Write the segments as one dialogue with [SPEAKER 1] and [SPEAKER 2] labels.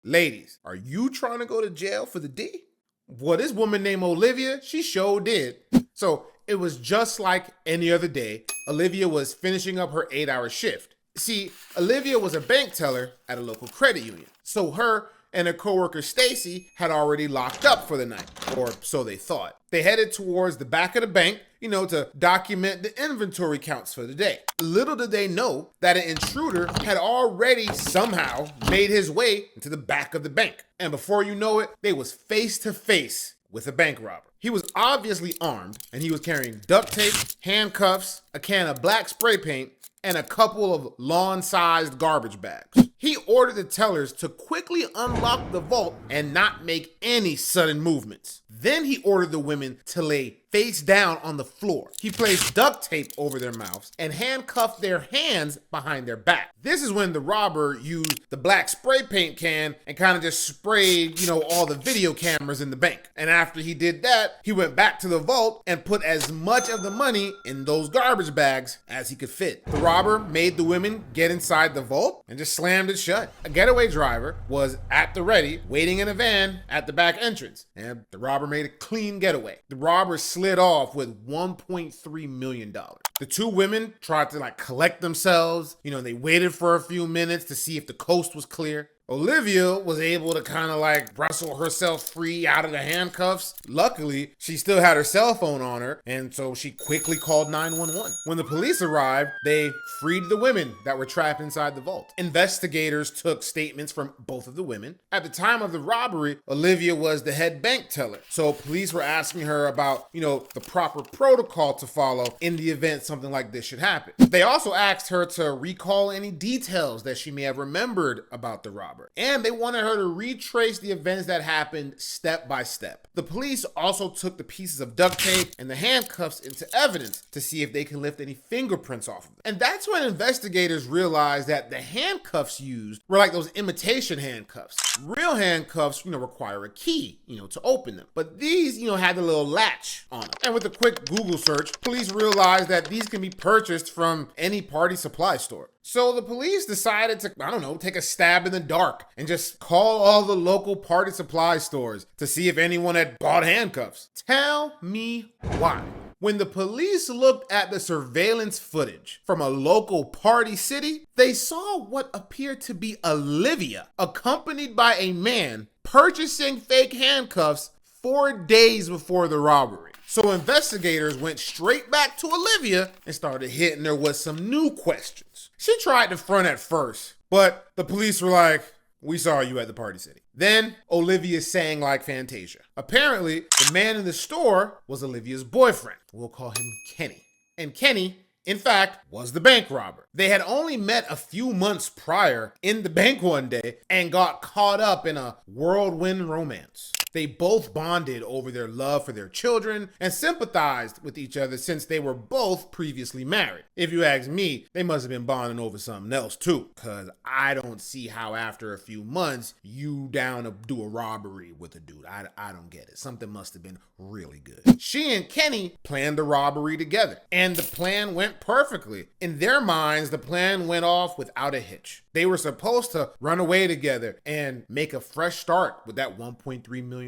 [SPEAKER 1] Ladies, are you trying to go to jail for the D? Well, this woman named Olivia, she sure did. So it was just like any other day. Olivia was finishing up her 8-hour shift. See, Olivia was a bank teller at a local credit union. So her and her coworker Stacy had already locked up for the night, or so they thought. They headed towards the back of the bank, to document the inventory counts for the day. Little did they know that an intruder had already somehow made his way into the back of the bank. And before you know it, they was face to face with a bank robber. He was obviously armed, and he was carrying duct tape, handcuffs, a can of black spray paint, and a couple of lawn-sized garbage bags. He ordered the tellers to quickly unlock the vault and not make any sudden movements. Then he ordered the women to lay face down on the floor. He placed duct tape over their mouths and handcuffed their hands behind their back. This is when the robber used the black spray paint can and kind of just sprayed, all the video cameras in the bank. And after he did that, he went back to the vault and put as much of the money in those garbage bags as he could fit. The robber made the women get inside the vault and just slammed it shut. A getaway driver was at the ready, waiting in a van at the back entrance, and the robber made a clean getaway. The robber slid off with $1.3 million. The two women tried to collect themselves. They waited for a few minutes to see if the coast was clear. Olivia was able to kind of wrestle herself free out of the handcuffs. Luckily, she still had her cell phone on her, and so she quickly called 911. When the police arrived, they freed the women that were trapped inside the vault. Investigators took statements from both of the women. At the time of the robbery, Olivia was the head bank teller, so police were asking her about, the proper protocol to follow in the event something like this should happen. They also asked her to recall any details that she may have remembered about the robbery. And they wanted her to retrace the events that happened step by step. The police also took the pieces of duct tape and the handcuffs into evidence to see if they could lift any fingerprints off of them. And that's when investigators realized that the handcuffs used were like those imitation handcuffs. Real handcuffs, require a key, to open them. But these, had a little latch on them. And with a quick Google search, police realized that these can be purchased from any party supply store. So the police decided to, take a stab in the dark and just call all the local party supply stores to see if anyone had bought handcuffs. Tell me why. When the police looked at the surveillance footage from a local party city, they saw what appeared to be Olivia, accompanied by a man, purchasing fake handcuffs 4 days before the robbery. So investigators went straight back to Olivia and started hitting her with some new questions. She tried to front at first, but the police were like, "We saw you at the party city." Then Olivia sang like Fantasia. Apparently, the man in the store was Olivia's boyfriend. We'll call him Kenny. And Kenny, in fact, was the bank robber. They had only met a few months prior in the bank one day and got caught up in a whirlwind romance. They both bonded over their love for their children and sympathized with each other since they were both previously married. If you ask me, they must have been bonding over something else too, because I don't see how after a few months you down to do a robbery with a dude. I don't get it. Something must have been really good. She and Kenny planned the robbery together, and the plan went perfectly. In their minds, the plan went off without a hitch. They were supposed to run away together and make a fresh start with that $1.3 million.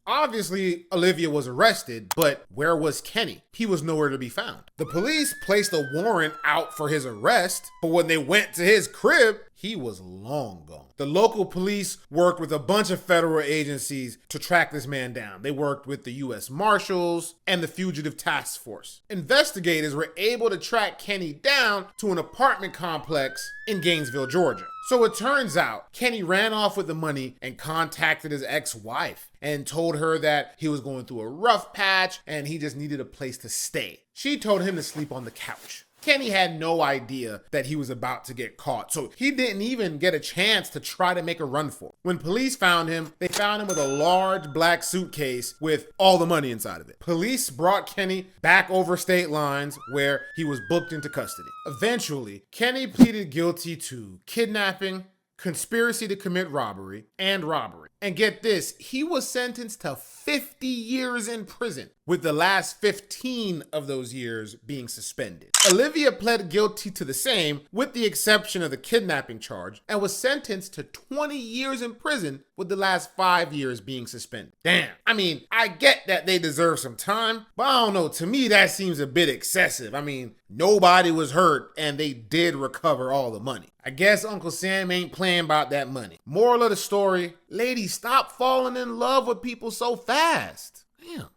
[SPEAKER 1] Obviously, Olivia was arrested, but where was Kenny? He was nowhere to be found. The police placed a warrant out for his arrest, but when they went to his crib, he was long gone. The local police worked with a bunch of federal agencies to track this man down. They worked with the U.S. Marshals and the Fugitive Task Force. Investigators were able to track Kenny down to an apartment complex in Gainesville, Georgia. So it turns out Kenny ran off with the money and contacted his ex-wife and told her that he was going through a rough patch and he just needed a place to stay. She told him to sleep on the couch. Kenny had no idea that he was about to get caught, so he didn't even get a chance to try to make a run for it. When police found him, they found him with a large black suitcase with all the money inside of it. Police brought Kenny back over state lines where he was booked into custody. Eventually, Kenny pleaded guilty to kidnapping, conspiracy to commit robbery, and robbery. And get this, he was sentenced to 50 years in prison. with the last 15 of those years being suspended. Olivia pled guilty to the same, with the exception of the kidnapping charge, and was sentenced to 20 years in prison, with the last 5 years being suspended. Damn. I mean, I get that they deserve some time, but I don't know, to me that seems a bit excessive. I mean, nobody was hurt and they did recover all the money. I guess Uncle Sam ain't playing about that money. Moral of the story, ladies, stop falling in love with people so fast. Damn.